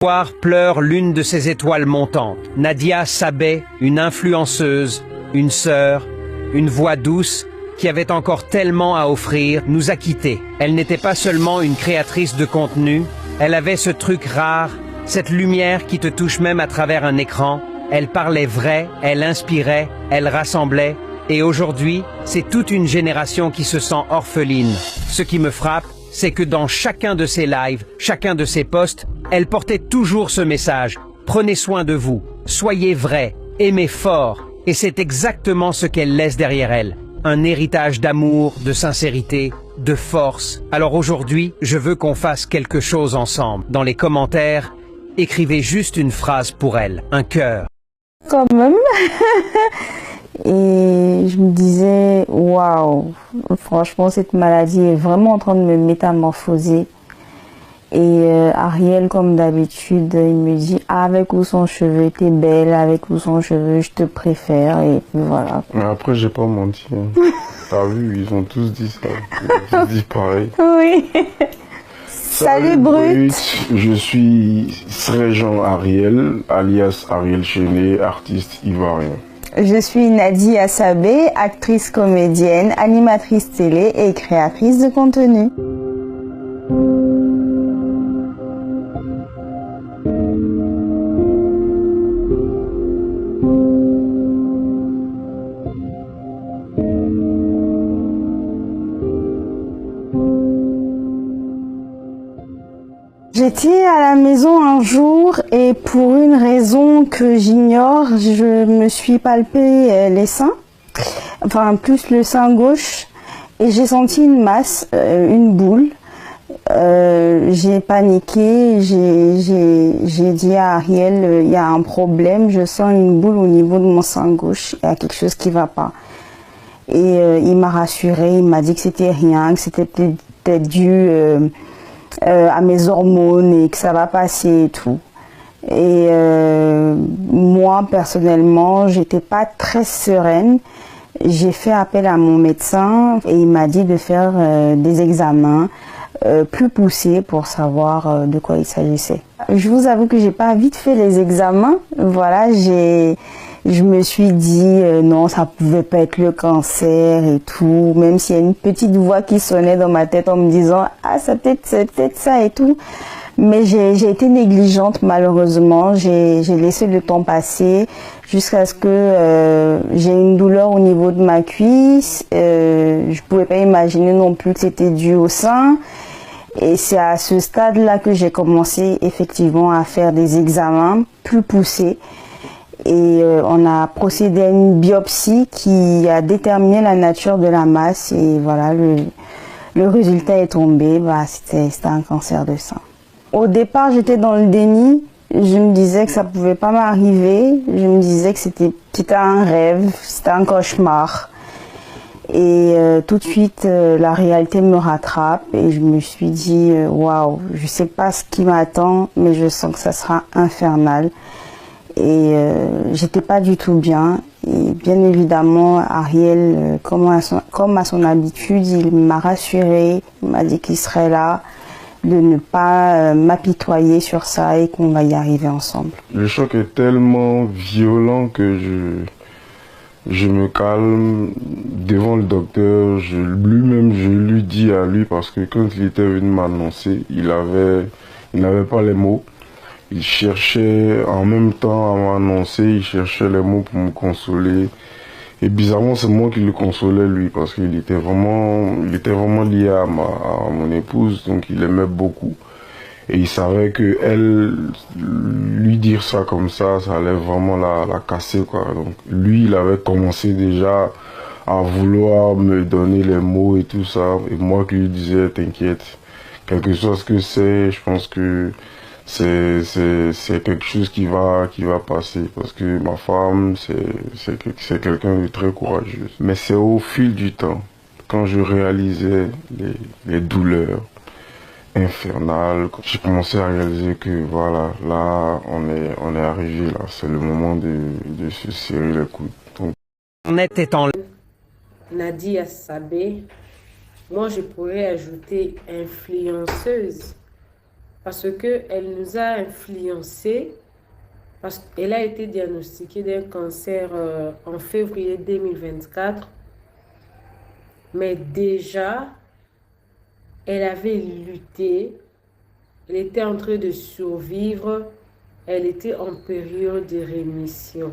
Soir pleure l'une de ses étoiles montantes. Nadia Sabet, une influenceuse, une sœur, une voix douce, qui avait encore tellement à offrir, nous a quittés. Elle n'était pas seulement une créatrice de contenu, elle avait ce truc rare, cette lumière qui te touche même à travers un écran. Elle parlait vrai, elle inspirait, elle rassemblait. Et aujourd'hui, c'est toute une génération qui se sent orpheline. Ce qui me frappe, c'est que dans chacun de ses lives, chacun de ses posts, elle portait toujours ce message. Prenez soin de vous, soyez vrai, aimez fort. Et c'est exactement ce qu'elle laisse derrière elle. Un héritage d'amour, de sincérité, de force. Alors aujourd'hui, je veux qu'on fasse quelque chose ensemble. Dans les commentaires, écrivez juste une phrase pour elle, un cœur. Quand même. Et je me disais, waouh, franchement, cette maladie est vraiment en train de me métamorphoser. Et Ariel, comme d'habitude, il me dit, avec ou sans cheveux, t'es belle, avec ou sans cheveux, je te préfère. Et puis voilà. Mais après, j'ai pas menti. T'as vu, ils ont tous dit ça. Ils ont tous dit pareil. Oui. Salut Brut. Je suis Sréjean Ariel, alias Ariel Chenet, artiste ivoirien. Je suis Nadia Sabet, actrice comédienne, animatrice télé et créatrice de contenu. J'étais à la maison un jour et pour une raison que j'ignore, je me suis palpé les seins, enfin plus le sein gauche, et j'ai senti une masse, une boule. J'ai paniqué, j'ai dit à Ariel, il y a un problème, je sens une boule au niveau de mon sein gauche, il y a quelque chose qui va pas. Et il m'a rassuré, il m'a dit que c'était rien, que c'était peut-être dû à mes hormones et que ça va passer et tout. Et moi personnellement, j'étais pas très sereine. J'ai fait appel à mon médecin et il m'a dit de faire des examens plus poussés pour savoir de quoi il s'agissait. Je vous avoue que j'ai pas vite fait les examens. Voilà, je me suis dit non, ça pouvait pas être le cancer et tout, même s'il y a une petite voix qui sonnait dans ma tête en me disant ah c'est peut-être ça et tout, mais j'ai été négligente malheureusement, j'ai laissé le temps passer jusqu'à ce que j'ai une douleur au niveau de ma cuisse, je pouvais pas imaginer non plus que c'était dû au sein. Et c'est à ce stade-là que j'ai commencé effectivement à faire des examens plus poussés. Et on a procédé à une biopsie qui a déterminé la nature de la masse et voilà, le résultat est tombé, bah, c'était un cancer de sein. Au départ, j'étais dans le déni, je me disais que ça pouvait pas m'arriver, je me disais que c'était un rêve, c'était un cauchemar. Et tout de suite, la réalité me rattrape et je me suis dit, waouh, je sais pas ce qui m'attend, mais je sens que ça sera infernal. Et j'étais pas du tout bien. Et bien évidemment, Ariel, comme à son habitude, il m'a rassuré, il m'a dit qu'il serait là, de ne pas m'apitoyer sur ça et qu'on va y arriver ensemble. Le choc est tellement violent que je me calme devant le docteur. Lui-même, je lui dis à lui parce que quand il était venu m'annoncer, il n'avait pas les mots. Il cherchait en même temps à m'annoncer, il cherchait les mots pour me consoler. Et bizarrement, c'est moi qui le consolais lui, parce qu'il était vraiment lié à mon épouse, donc il aimait beaucoup. Et il savait que lui dire ça comme ça allait vraiment la casser, quoi. Donc lui, il avait commencé déjà à vouloir me donner les mots et tout ça. Et moi qui lui disais, t'inquiète, quelque chose que c'est, je pense que c'est quelque chose qui va passer, parce que ma femme c'est quelqu'un de très courageux. Mais c'est au fil du temps, quand je réalisais les douleurs infernales, j'ai commencé à réaliser que voilà, là on est arrivé là, c'est le moment de se serrer les coudes. Donc, Nadia Sabet, moi je pourrais ajouter influenceuse. parce qu'elle nous a influencés, parce qu'elle a été diagnostiquée d'un cancer en février 2024, mais déjà, elle avait lutté, elle était en train de survivre, elle était en période de rémission.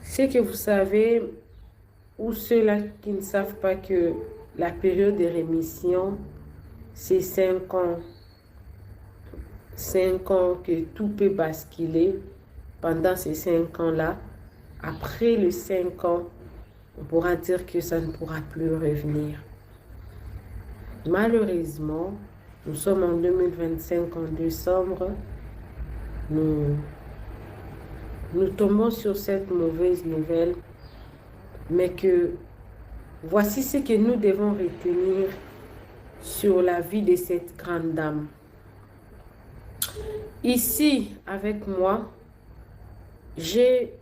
C'est que vous savez, ou ceux-là qui ne savent pas que la période de rémission, c'est 5 ans. 5 ans que tout peut basculer pendant ces 5 ans-là. Après les 5 ans, on pourra dire que ça ne pourra plus revenir. Malheureusement, nous sommes en 2025, en décembre, nous tombons sur cette mauvaise nouvelle, mais que voici ce que nous devons retenir sur la vie de cette grande dame. Ici, avec moi, j'ai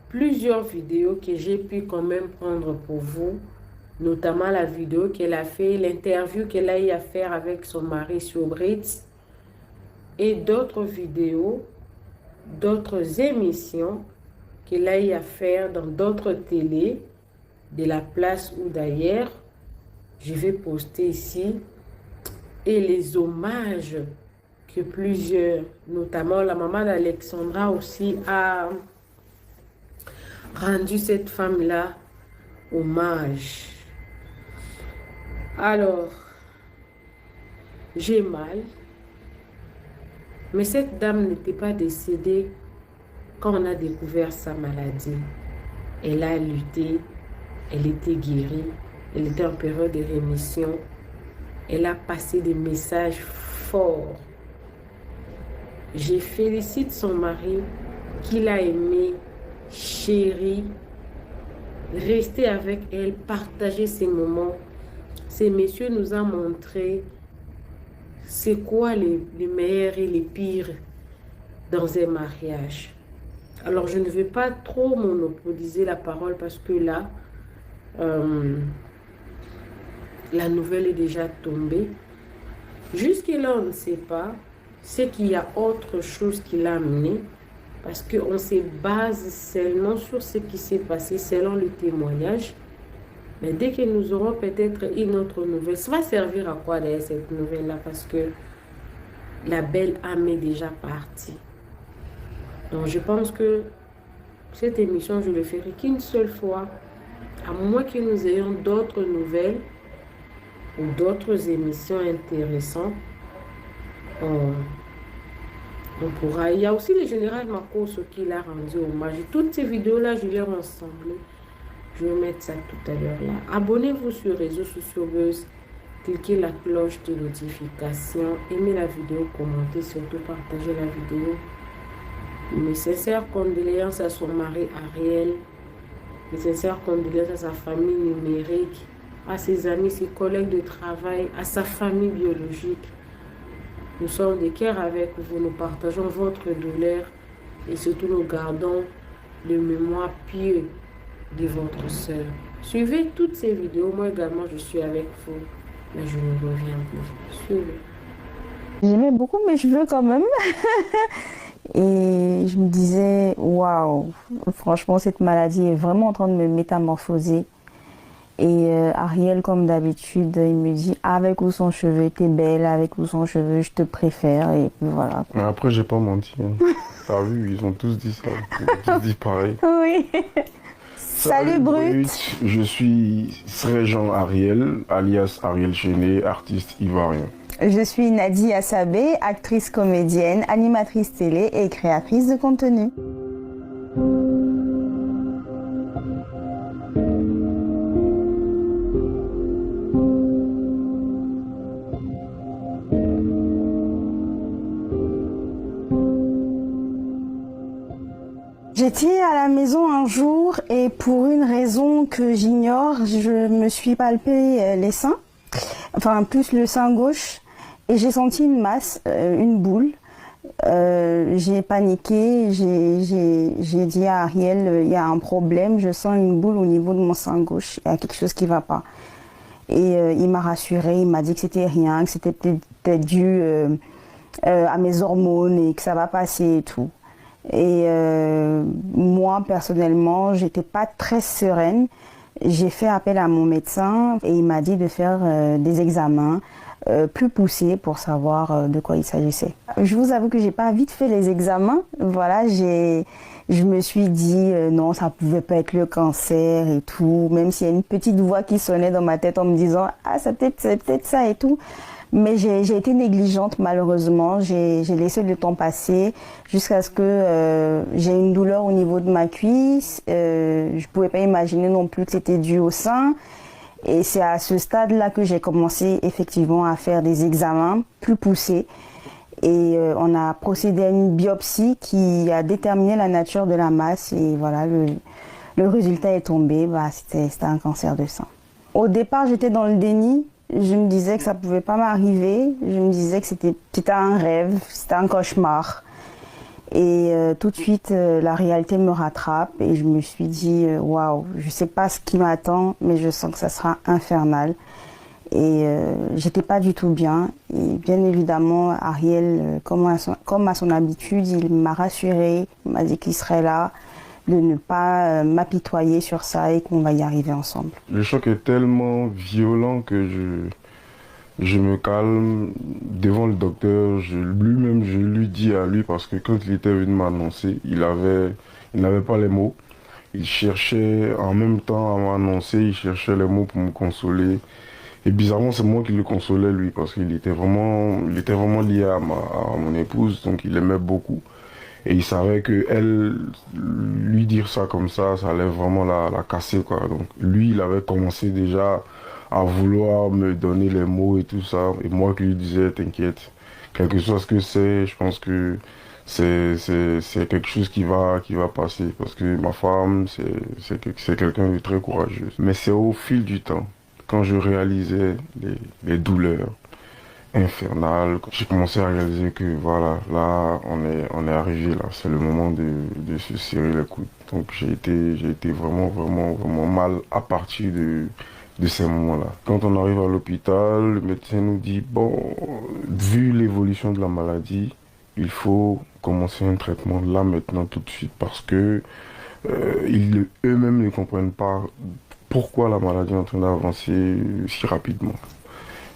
plusieurs vidéos que j'ai pu quand même prendre pour vous, notamment la vidéo qu'elle a fait, l'interview qu'elle a eu à faire avec son mari sur Brits, et d'autres vidéos, d'autres émissions qu'elle a eu à faire dans d'autres télés, de la place ou d'ailleurs. Je vais poster ici, et les hommages que plusieurs, notamment la maman d'Alexandra aussi, a rendu cette femme-là hommage. Alors, j'ai mal, mais cette dame n'était pas décédée quand on a découvert sa maladie. Elle a lutté, elle était guérie, elle était en période de rémission, elle a passé des messages forts. Je félicite son mari qui l'a aimé, chéri, rester avec elle, partager ces moments. Ces messieurs nous ont montré c'est quoi les meilleurs et les pires dans un mariage. Alors je ne vais pas trop monopoliser la parole parce que là, la nouvelle est déjà tombée. Jusque-là, on ne sait pas. C'est qu'il y a autre chose qui l'a amené, parce qu'on se base seulement sur ce qui s'est passé selon le témoignage. Mais dès que nous aurons peut-être une autre nouvelle, ça va servir à quoi d'ailleurs cette nouvelle-là? Parce que la belle âme est déjà partie. Donc je pense que cette émission, je ne le ferai qu'une seule fois, à moins que nous ayons d'autres nouvelles ou d'autres émissions intéressantes. On pourra. Il y a aussi le général Makos qui l'a rendu hommage. Toutes ces vidéos-là, je les rassemble. Je vais mettre ça tout à l'heure là. Abonnez-vous sur les réseaux sociaux Buzz. Cliquez la cloche de notification. Aimez la vidéo, commentez, surtout partagez la vidéo. Mes sincères condoléances à son mari Ariel. Mes sincères condoléances à sa famille numérique, à ses amis, ses collègues de travail, à sa famille biologique. Nous sommes de cœur avec vous, nous partageons votre douleur et surtout nous gardons le mémoire pieux de votre sœur. Suivez toutes ces vidéos, moi également je suis avec vous, mais je ne reviens plus. Suivez. J'aimais beaucoup mes cheveux quand même. Et je me disais, waouh, franchement cette maladie est vraiment en train de me métamorphoser. Et Ariel, comme d'habitude, il me dit avec ou sans cheveux, t'es belle, avec ou sans cheveux, je te préfère. Et puis voilà. Mais après, j'ai pas menti. Hein. T'as vu, ils ont tous dit ça. Ils ont tous dit pareil. Oui. Salut Brut. Je suis Sréjean Ariel, alias Ariel Chenet, artiste ivoirien. Je suis Nadia Sabé, actrice comédienne, animatrice télé et créatrice de contenu. J'étais à la maison un jour et pour une raison que j'ignore, je me suis palpé les seins, enfin plus le sein gauche, et j'ai senti une masse, une boule. J'ai paniqué, j'ai dit à Ariel, il y a un problème, je sens une boule au niveau de mon sein gauche, il y a quelque chose qui ne va pas. Et il m'a rassurée, il m'a dit que c'était rien, que c'était peut-être dû à mes hormones et que ça va passer et tout. Et moi, personnellement, j'étais pas très sereine. J'ai fait appel à mon médecin et il m'a dit de faire des examens plus poussés pour savoir de quoi il s'agissait. Je vous avoue que j'ai pas vite fait les examens. Voilà, je me suis dit non, ça pouvait pas être le cancer et tout, même s'il y a une petite voix qui sonnait dans ma tête en me disant ah, c'est peut-être ça et tout. Mais j'ai été négligente malheureusement, j'ai laissé le temps passer jusqu'à ce que j'ai une douleur au niveau de ma cuisse. Je pouvais pas imaginer non plus que c'était dû au sein. Et c'est à ce stade-là que j'ai commencé effectivement à faire des examens plus poussés. Et on a procédé à une biopsie qui a déterminé la nature de la masse. Et voilà, le résultat est tombé, c'était un cancer de sein. Au départ, j'étais dans le déni. Je me disais que ça pouvait pas m'arriver. Je me disais que c'était un rêve, c'était un cauchemar. Et tout de suite, la réalité me rattrape et je me suis dit waouh, je sais pas ce qui m'attend, mais je sens que ça sera infernal. Et j'étais pas du tout bien. Et bien évidemment, Ariel, comme à son habitude, il m'a rassurée, il m'a dit qu'il serait là, de ne pas m'apitoyer sur ça et qu'on va y arriver ensemble. Le choc est tellement violent que je me calme devant le docteur. Lui-même, je lui dis à lui, parce que quand il était venu m'annoncer, il n'avait pas les mots. Il cherchait en même temps à m'annoncer, il cherchait les mots pour me consoler. Et bizarrement, c'est moi qui le consolais, lui, parce qu'il était vraiment lié à mon épouse, donc il aimait beaucoup. Et il savait que elle, lui dire ça comme ça allait vraiment la casser, quoi. Donc lui, il avait commencé déjà à vouloir me donner les mots et tout ça. Et moi qui lui disais, t'inquiète, quelque chose que c'est, je pense que c'est quelque chose qui va passer. Parce que ma femme, c'est quelqu'un de très courageux. Mais c'est au fil du temps, quand je réalisais les douleurs infernales, j'ai commencé à réaliser que voilà, là, on est arrivé là. C'est le moment de se serrer les coudes. Donc j'ai été vraiment mal à partir de ces moments-là. Quand on arrive à l'hôpital, le médecin nous dit, bon, vu l'évolution de la maladie, il faut commencer un traitement là maintenant tout de suite parce que eux-mêmes ne comprennent pas pourquoi la maladie est en train d'avancer si rapidement.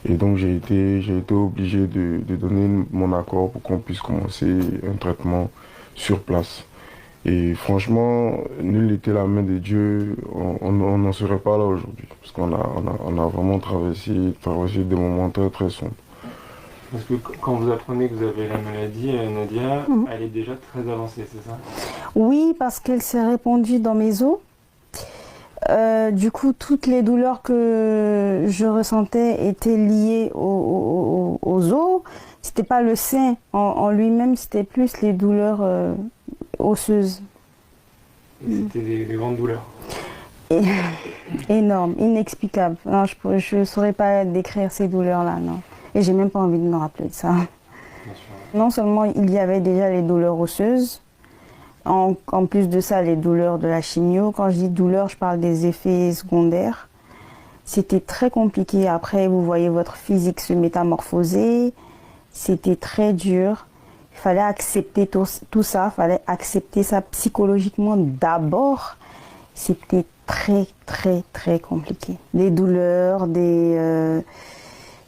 Et donc j'ai été obligé de donner mon accord pour qu'on puisse commencer un traitement sur place. Et franchement, nul n'était la main de Dieu, on n'en serait pas là aujourd'hui. Parce qu'on a vraiment traversé des moments très très sombres. Parce que quand vous apprenez que vous avez la maladie, Nadia, elle est déjà très avancée, c'est ça? Oui, parce qu'elle s'est répandue dans mes os. Du coup, toutes les douleurs que je ressentais étaient liées aux os. C'était pas le sein en lui-même, c'était plus les douleurs osseuses. C'était des grandes douleurs. Énorme, inexplicable. Non, je ne saurais pas décrire ces douleurs-là, non. Et j'ai même pas envie de me rappeler de ça. Non seulement il y avait déjà les douleurs osseuses, en plus de ça, les douleurs de la chimio. Quand je dis douleur, je parle des effets secondaires. C'était très compliqué. Après, vous voyez votre physique se métamorphoser. C'était très dur. Il fallait accepter tout ça. Il fallait accepter ça psychologiquement d'abord. C'était très, très, très compliqué. Des douleurs, des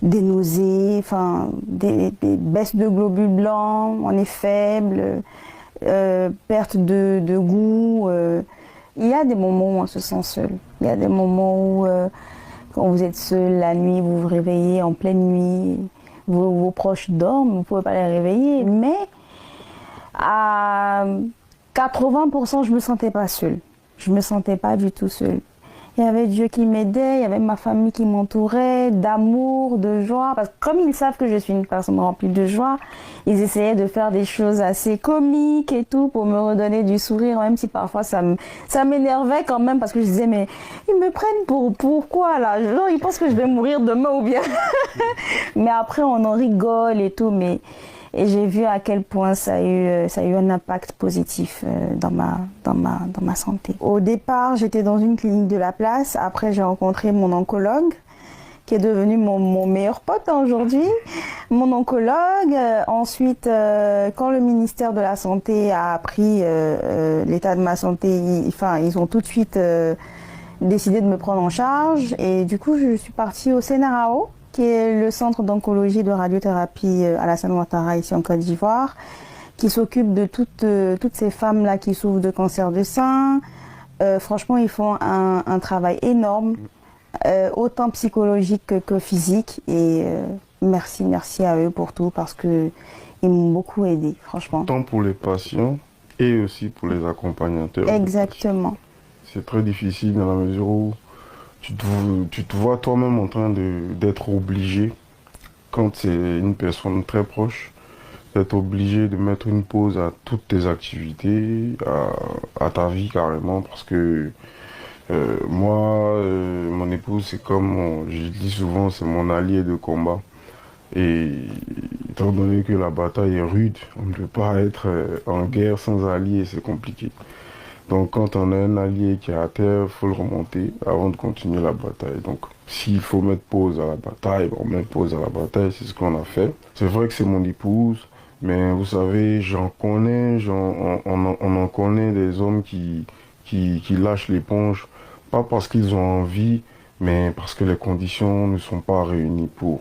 nausées, enfin, des baisses de globules blancs, on est faible. Perte de goût. Il y a des moments où on se sent seul. Il y a des moments où, quand vous êtes seul la nuit, vous vous réveillez en pleine nuit, vos proches dorment, vous ne pouvez pas les réveiller. Mais à 80%, je ne me sentais pas seule. Je ne me sentais pas du tout seule. Il y avait Dieu qui m'aidait, il y avait ma famille qui m'entourait, d'amour, de joie. Parce que comme ils savent que je suis une personne remplie de joie, ils essayaient de faire des choses assez comiques et tout pour me redonner du sourire, même si parfois ça m'énervait quand même parce que je disais mais ils me prennent pour quoi là? Genre, ils pensent que je vais mourir demain ou bien. Mais après on en rigole et tout, et j'ai vu à quel point ça a eu un impact positif dans ma santé. Au départ, j'étais dans une clinique de la place. Après, j'ai rencontré mon oncologue qui est devenu mon meilleur pote aujourd'hui, mon oncologue. Ensuite, quand le ministère de la Santé a appris l'état de ma santé, ils ont tout de suite décidé de me prendre en charge. Et du coup, je suis partie au CNRAO, qui est le centre d'oncologie de radiothérapie Alassane Ouattara ici en Côte d'Ivoire, qui s'occupe de toutes ces femmes-là qui souffrent de cancer de sein. Franchement, ils font un travail énorme, autant psychologique que physique. Et merci à eux pour tout, parce que ils m'ont beaucoup aidé, franchement. Tant pour les patients et aussi pour les accompagnateurs. Exactement. C'est très difficile dans la mesure où tu te vois toi-même en train d'être obligé, quand c'est une personne très proche, d'être obligé de mettre une pause à toutes tes activités, à ta vie carrément, parce que moi, mon épouse, c'est comme, je dis souvent, c'est mon allié de combat. Et étant donné que la bataille est rude, on ne peut pas être en guerre sans allié, c'est compliqué. Donc quand on a un allié qui est à terre, il faut le remonter avant de continuer la bataille. Donc s'il faut mettre pause à la bataille, on met pause à la bataille, c'est ce qu'on a fait. C'est vrai que c'est mon épouse, mais vous savez, j'en connais, on en connaît des hommes qui lâchent l'éponge, pas parce qu'ils ont envie, mais parce que les conditions ne sont pas réunies pour.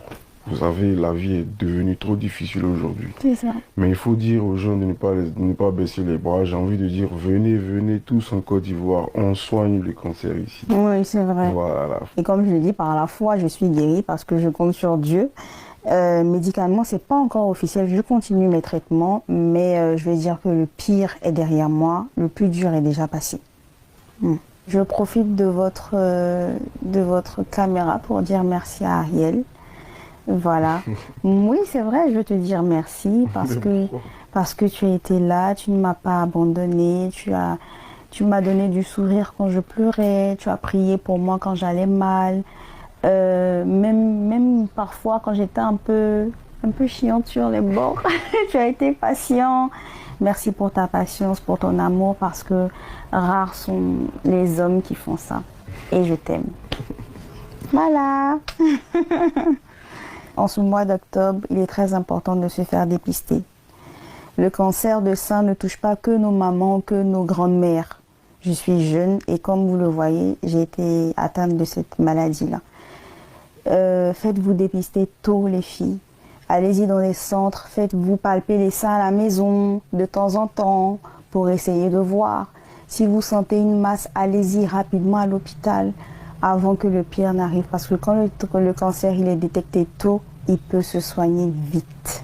Vous savez, la vie est devenue trop difficile aujourd'hui. C'est ça. Mais il faut dire aux gens de ne pas baisser les bras. J'ai envie de dire, venez tous en Côte d'Ivoire, on soigne le cancer ici. Oui, c'est vrai. Voilà. Et comme je le dis, par la foi, je suis guérie parce que je compte sur Dieu. Médicalement, c'est pas encore officiel. Je continue mes traitements, mais je vais dire que le pire est derrière moi. Le plus dur est déjà passé. Je profite de votre caméra pour dire merci à Ariel. Voilà. Oui, c'est vrai, je veux te dire merci parce que tu as été là, tu ne m'as pas abandonné, tu m'as donné du sourire quand je pleurais, tu as prié pour moi quand j'allais mal, même parfois quand j'étais un peu chiante sur les bords, tu as été patient. Merci pour ta patience, pour ton amour, parce que rares sont les hommes qui font ça. Et je t'aime. Voilà. En ce mois d'octobre, il est très important de se faire dépister. Le cancer de sein ne touche pas que nos mamans, que nos grandes-mères. Je suis jeune et comme vous le voyez, j'ai été atteinte de cette maladie-là. Faites-vous dépister tôt, les filles. Allez-y dans les centres, faites-vous palper les seins à la maison de temps en temps pour essayer de voir. Si vous sentez une masse, allez-y rapidement à l'hôpital avant que le pire n'arrive. Parce que quand le cancer il est détecté tôt, il peut se soigner vite.